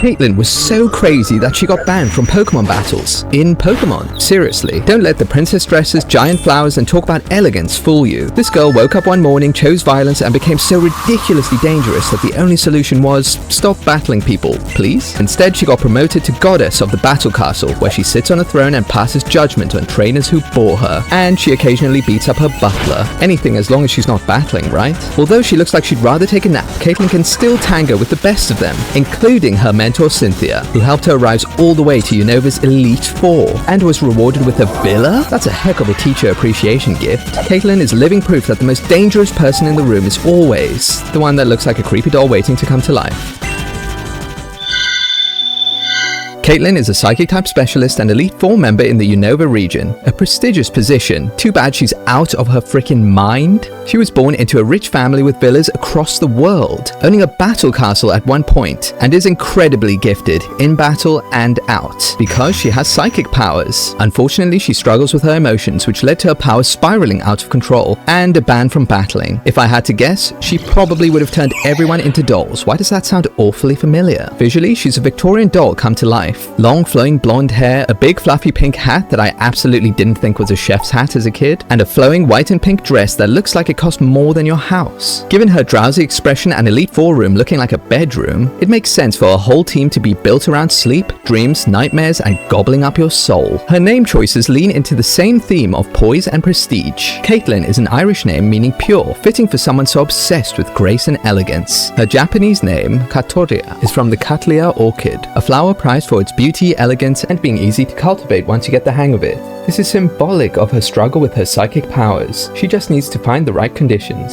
Caitlyn was so crazy that she got banned from Pokemon battles. In Pokemon. Seriously, don't let the princess dresses, giant flowers, and talk about elegance fool you. This girl woke up one morning, chose violence, and became so ridiculously dangerous that the only solution was stop battling people, please. Instead, she got promoted to Goddess of the Battle Castle, where she sits on a throne and passes judgment on trainers who bore her. And she occasionally beats up her butler. Anything as long as she's not battling, right? Although she looks like she'd rather take a nap, Caitlyn can still tango with the best of them, including her mentor Cynthia, who helped her rise all the way to Unova's Elite Four, and was rewarded with a villa? That's a heck of a teacher appreciation gift. Caitlyn is living proof that the most dangerous person in the room is always the one that looks like a creepy doll waiting to come to life. Caitlyn is a Psychic type specialist and Elite Four member in the Unova region, a prestigious position. Too bad she's out of her freaking mind. She was born into a rich family with villas across the world, owning a battle castle at one point, and is incredibly gifted in battle and out, because she has psychic powers. Unfortunately, she struggles with her emotions, which led to her powers spiraling out of control, and a ban from battling. If I had to guess, she probably would have turned everyone into dolls. Why does that sound awfully familiar? Visually, she's a Victorian doll come to life. Long flowing blonde hair, a big fluffy pink hat that I absolutely didn't think was a chef's hat as a kid, and a flowing white and pink dress that looks like it cost more than your house. Given her drowsy expression and Elite Four room looking like a bedroom, it makes sense for a whole team to be built around sleep, dreams, nightmares, and gobbling up your soul. Her name choices lean into the same theme of poise and prestige. Caitlyn is an Irish name meaning pure, fitting for someone so obsessed with grace and elegance. Her Japanese name, Katoria, is from the Cattleya orchid, a flower prized for its beauty, elegance, and being easy to cultivate once you get the hang of it. This is symbolic of her struggle with her psychic powers. She just needs to find the right conditions.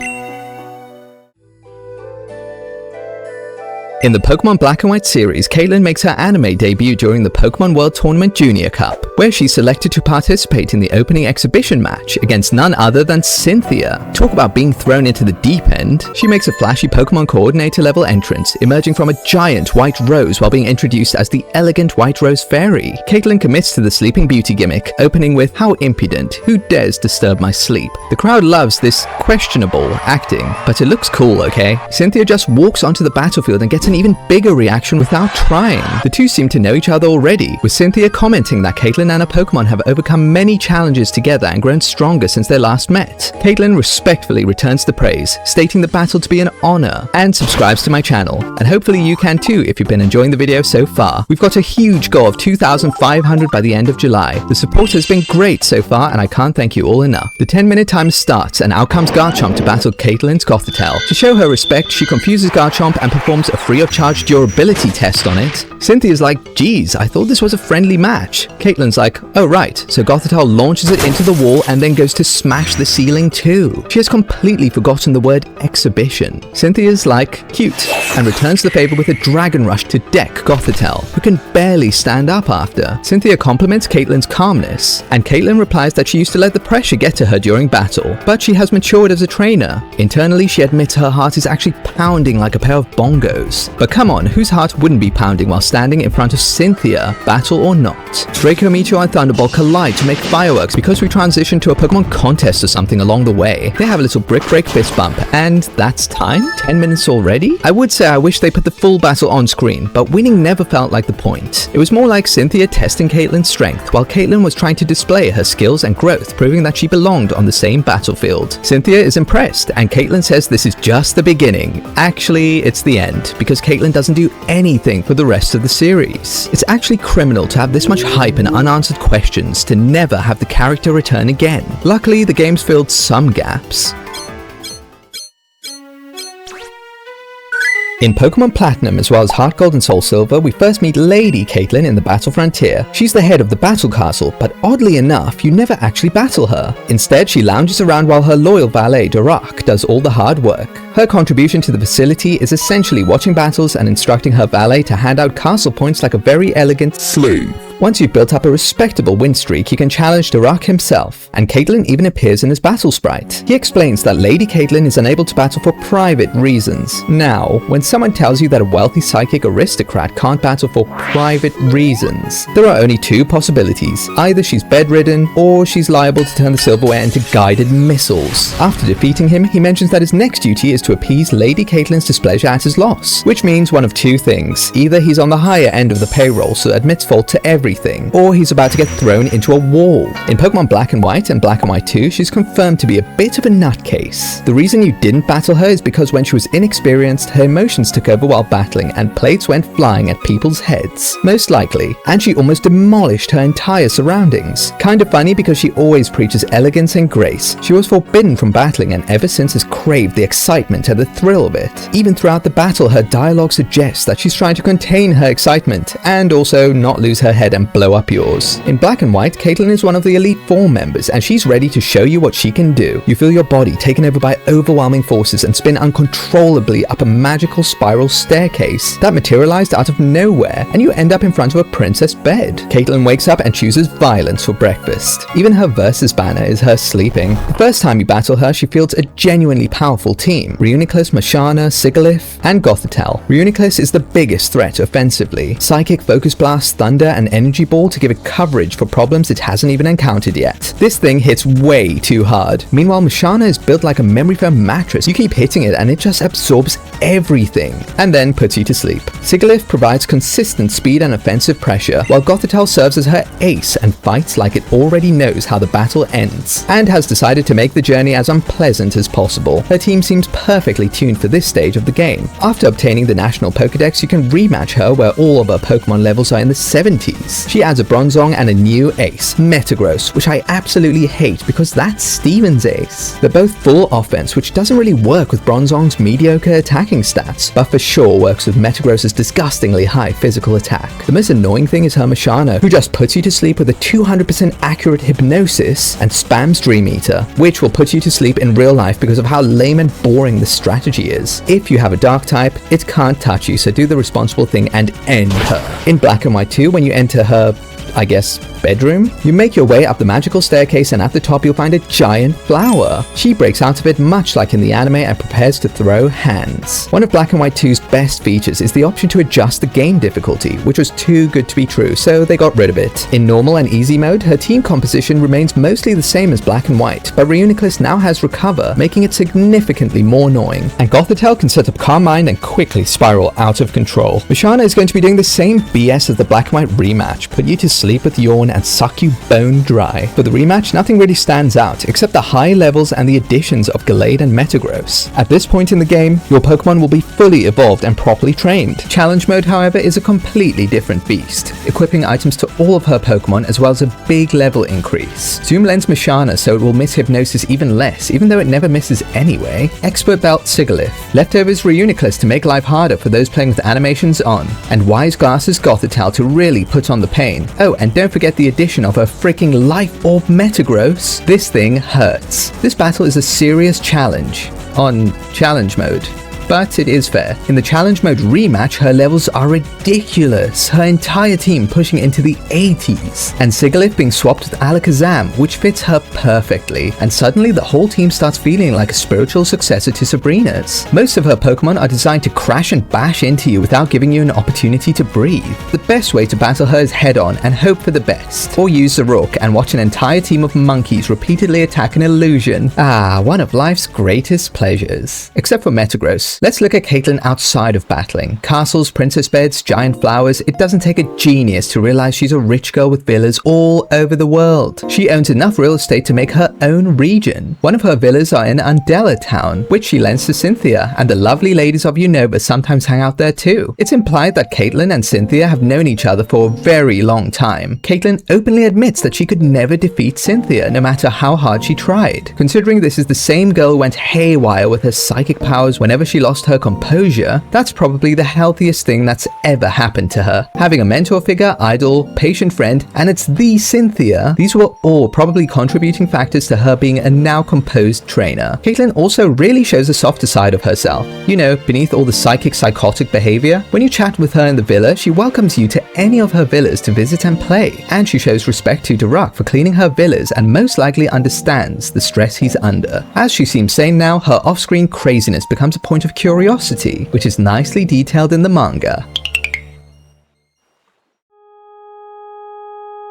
In the Pokemon Black and White series, Caitlyn makes her anime debut during the Pokemon World Tournament Junior Cup, where she's selected to participate in the opening exhibition match against none other than Cynthia. Talk about being thrown into the deep end. She makes a flashy Pokemon coordinator level entrance, emerging from a giant white rose while being introduced as the elegant White Rose Fairy. Caitlyn commits to the Sleeping Beauty gimmick, opening with, "How impudent, who dares disturb my sleep?" The crowd loves this questionable acting, but it looks cool, okay? Cynthia just walks onto the battlefield and gets an even bigger reaction without trying. The two seem to know each other already, with Cynthia commenting that Caitlyn and her Pokemon have overcome many challenges together and grown stronger since they last met. Caitlyn respectfully returns the praise, stating the battle to be an honor, and subscribes to my channel. And hopefully you can too if you've been enjoying the video so far. We've got a huge goal of 2,500 by the end of July. The support has been great so far, and I can't thank you all enough. The 10-minute timer starts, and out comes Garchomp to battle Caitlyn's Gothitelle. To show her respect, she confuses Garchomp and performs a free of charge durability test on it. Cynthia's like, geez, I thought this was a friendly match. Caitlyn's like, oh right, so Gothitelle launches it into the wall and then goes to smash the ceiling too. She has completely forgotten the word exhibition. Cynthia's like, cute, and returns the favor with a Dragon Rush to deck Gothitelle, who can barely stand up after. Cynthia compliments Caitlyn's calmness, and Caitlyn replies that she used to let the pressure get to her during battle, but she has matured as a trainer. Internally, she admits her heart is actually pounding like a pair of bongos. But come on, whose heart wouldn't be pounding while standing in front of Cynthia, battle or not? Draco Meteor and Thunderbolt collide to make fireworks because we transitioned to a Pokemon contest or something along the way. They have a little brick break fist bump, and that's time? 10 minutes already? I would say I wish they put the full battle on screen, but winning never felt like the point. It was more like Cynthia testing Caitlyn's strength, while Caitlyn was trying to display her skills and growth, proving that she belonged on the same battlefield. Cynthia is impressed, and Caitlyn says this is just the beginning. Actually, it's the end, because Caitlyn doesn't do anything for the rest of the series. It's actually criminal to have this much hype and unanswered questions to never have the character return again. Luckily, the game's filled some gaps. In Pokemon Platinum as well as Heart Gold and Soul Silver, we first meet Lady Caitlyn in the Battle Frontier. She's the head of the Battle Castle, but oddly enough, you never actually battle her. Instead, she lounges around while her loyal valet, Durak, does all the hard work. Her contribution to the facility is essentially watching battles and instructing her valet to hand out castle points like a very elegant slave. Once you've built up a respectable win streak, you can challenge Durak himself, and Caitlyn even appears in his battle sprite. He explains that Lady Caitlyn is unable to battle for private reasons. Now, when someone tells you that a wealthy psychic aristocrat can't battle for private reasons, there are only two possibilities. Either she's bedridden, or she's liable to turn the silverware into guided missiles. After defeating him, he mentions that his next duty is manages to appease Lady Caitlin's displeasure at his loss, which means one of two things. Either he's on the higher end of the payroll, so admits fault to everything, or he's about to get thrown into a wall. In Pokemon Black and White and Black and White 2, she's confirmed to be a bit of a nutcase. The reason you didn't battle her is because when she was inexperienced, her emotions took over while battling and plates went flying at people's heads. Most likely. And she almost demolished her entire surroundings. Kind of funny because she always preaches elegance and grace. She was forbidden from battling and ever since has craved the excitement and the thrill of it. Even throughout the battle, her dialogue suggests that she's trying to contain her excitement and also not lose her head and blow up yours. In Black and White, Caitlin is one of the Elite Four members and she's ready to show you what she can do. You feel your body taken over by overwhelming forces and spin uncontrollably up a magical spiral staircase that materialized out of nowhere, and you end up in front of a princess bed. Caitlin wakes up and chooses violence for breakfast. Even her versus banner is her sleeping. The first time you battle her, she fields a genuinely powerful team: Reuniclus, Mashana, Sigalith, and Gothitelle. Reuniclus is the biggest threat offensively. Psychic, Focus Blast, Thunder, and Energy Ball to give it coverage for problems it hasn't even encountered yet. This thing hits way too hard. Meanwhile, Mashana is built like a memory foam mattress. You keep hitting it and it just absorbs everything, and then puts you to sleep. Sigalith provides consistent speed and offensive pressure, while Gothitelle serves as her ace and fights like it already knows how the battle ends, and has decided to make the journey as unpleasant as possible. Her team seems perfectly tuned for this stage of the game. After obtaining the National Pokedex, you can rematch her where all of her Pokemon levels are in the 70s. She adds a Bronzong and a new ace, Metagross, which I absolutely hate because that's Steven's ace. They're both full offense, which doesn't really work with Bronzong's mediocre attacking stats, but for sure works with Metagross's disgustingly high physical attack. The most annoying thing is her Mashana, who just puts you to sleep with a 200% accurate hypnosis and spams Dream Eater, which will put you to sleep in real life because of how lame and boring this strategy is. If you have a dark type, it can't touch you, so do the responsible thing and end her. In Black and White 2, when you enter her, I guess, bedroom, you make your way up the magical staircase and at the top you'll find a giant flower. She breaks out of it much like in the anime and prepares to throw hands. One of Black and White 2's best features is the option to adjust the game difficulty, which was too good to be true, so they got rid of it. In normal and easy mode, her team composition remains mostly the same as Black and White, but Reuniclus now has Recover, making it significantly more annoying. And Gothitelle can set up Calm Mind and quickly spiral out of control. Mashana is going to be doing the same BS as the Black and White rematch, put you to sleep with Yawn and suck you bone dry. For the rematch, nothing really stands out except the high levels and the additions of Gallade and Metagross. At this point in the game, your Pokemon will be fully evolved and properly trained. Challenge mode, however, is a completely different beast, equipping items to all of her Pokemon as well as a big level increase. Zoom Lens Mashana so it will miss Hypnosis even less, even though it never misses anyway. Expert Belt Sigalith. Leftovers Reuniclus to make life harder for those playing with animations on. And Wise Glasses Gothitelle to really put on the pain. Oh, and don't forget the addition of her freaking Life Orb Metagross. This thing hurts. This battle is a serious challenge on challenge mode, but it is fair. In the challenge mode rematch, her levels are ridiculous, her entire team pushing into the 80s, and Sigalith being swapped with Alakazam, which fits her perfectly, and suddenly the whole team starts feeling like a spiritual successor to Sabrina's. Most of her Pokemon are designed to crash and bash into you without giving you an opportunity to breathe. The best way to battle her is head on and hope for the best, or use the Rook and watch an entire team of monkeys repeatedly attack an illusion. Ah, one of life's greatest pleasures. Except for Metagross. Let's look at Caitlin outside of battling. Castles, princess beds, giant flowers. It doesn't take a genius to realize she's a rich girl with villas all over the world. She owns enough real estate to make her own region. One of her villas are in Undella Town, which she lends to Cynthia, and the lovely ladies of Unova sometimes hang out there too. It's implied that Caitlin and Cynthia have known each other for a very long time. Caitlin openly admits that she could never defeat Cynthia, no matter how hard she tried. Considering this is the same girl who went haywire with her psychic powers whenever she lost her composure, that's probably the healthiest thing that's ever happened to her. Having a mentor figure, idol, patient friend, and it's the Cynthia, these were all probably contributing factors to her being a now composed trainer. Caitlin also really shows a softer side of herself. You know, beneath all the psychotic behavior. When you chat with her in the villa, she welcomes you to any of her villas to visit and play, and she shows respect to Daruk for cleaning her villas and most likely understands the stress he's under. As she seems sane now, her off-screen craziness becomes a point of curiosity, which is nicely detailed in the manga.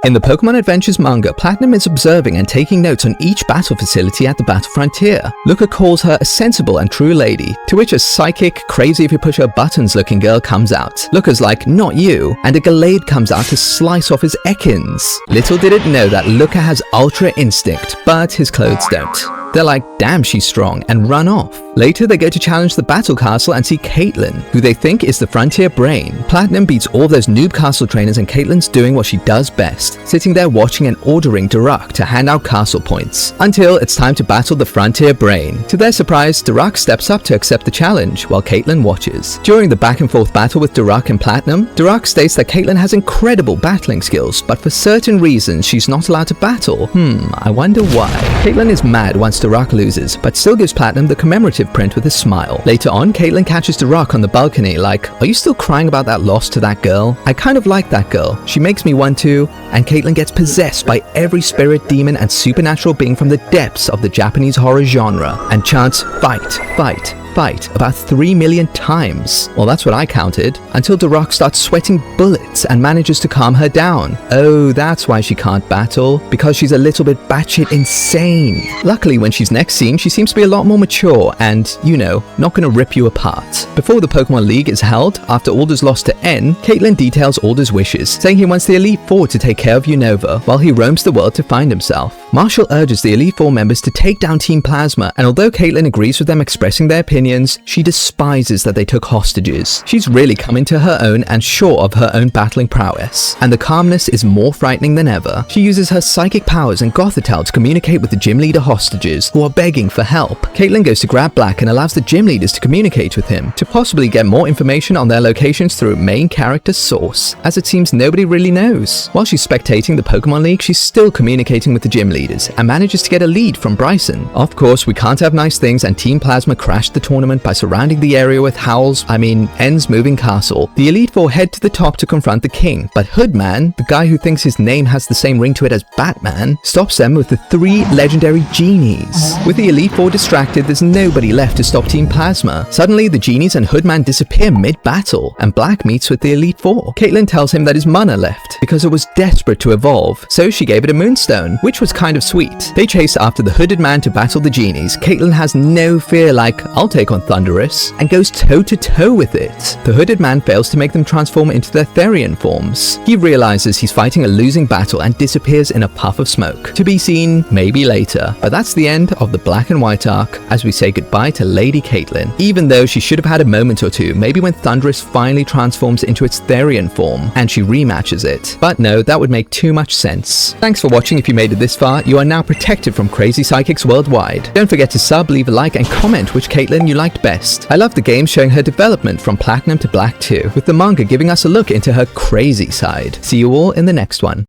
In the Pokemon Adventures manga, Platinum is observing and taking notes on each battle facility at the battle frontier. Luca calls her a sensible and true lady, to which a psychic, crazy if you push her buttons looking girl comes out. Luca's like, not you, and a Gallade comes out to slice off his Ekans. Little did it know that Luca has Ultra Instinct, but his clothes don't. They're like, damn, she's strong, and run off. Later, they go to challenge the Battle Castle and see Caitlin, who they think is the Frontier Brain. Platinum beats all those noob castle trainers and Caitlin's doing what she does best, sitting there watching and ordering Durak to hand out castle points, until it's time to battle the Frontier Brain. To their surprise, Durak steps up to accept the challenge, while Caitlin watches. During the back and forth battle with Durak and Platinum, Durak states that Caitlin has incredible battling skills, but for certain reasons she's not allowed to battle. I wonder why. Caitlin is mad once Durak loses, but still gives Platinum the commemorative print with a smile. Later on, Caitlin catches Durak on the balcony like, are you still crying about that loss to that girl? I kind of like that girl. She makes me want to. And Caitlin gets possessed by every spirit, demon, and supernatural being from the depths of the Japanese horror genre, and chants, fight, fight, fight about 3 million times. Well, that's what I counted, until Durak starts sweating bullets and manages to calm her down. Oh, that's why she can't battle, because she's a little bit batshit insane. Luckily, when she's next seen, she seems to be a lot more mature and, you know, not gonna rip you apart. Before the Pokemon League is held, after Alder's loss to N, Caitlin details Alder's wishes, saying he wants the Elite Four to take care of Unova while he roams the world to find himself. Marshall urges the Elite Four members to take down Team Plasma, and although Caitlin agrees with them expressing their opinions, she despises that they took hostages. She's really come into her own and sure of her own battling prowess, and the calmness is more frightening than ever. She uses her psychic powers and Gothitelle to communicate with the gym leader hostages, who are begging for help. Caitlin goes to grab Black and allows the gym leaders to communicate with him, to possibly get more information on their locations through main character source, as it seems nobody really knows. While she's spectating the Pokemon League, she's still communicating with the gym leaders, and manages to get a lead from Bryson. Of course, we can't have nice things, and Team Plasma crashed the tournament by surrounding the area with N's moving castle. The Elite Four head to the top to confront the king, but Hoodman, the guy who thinks his name has the same ring to it as Batman, stops them with the 3 legendary genies. With the Elite Four distracted, there's nobody left to stop Team Plasma. Suddenly, the genies and Hoodman disappear mid-battle, and Black meets with the Elite Four. Caitlin tells him that his mana left, because it was desperate to evolve, so she gave it a moonstone, which was kind of sweet. They chase after the Hooded Man to battle the genies. Caitlin has no fear, like, I'll take on Thundurus, and goes toe-to-toe with it. The Hooded Man fails to make them transform into their Therian forms. He realizes he's fighting a losing battle and disappears in a puff of smoke. To be seen maybe later. But that's the end of the Black and White arc, as we say goodbye to Lady Caitlin, even though she should have had a moment or two, maybe when Thundurus finally transforms into its Therian form, and she rematches it. But no, that would make too much sense. Thanks for watching. If you made it this far, you are now protected from crazy psychics worldwide. Don't forget to sub, leave a like, and comment which Caitlin you liked best. I love the game showing her development from Platinum to Black 2, with the manga giving us a look into her crazy side. See you all in the next one.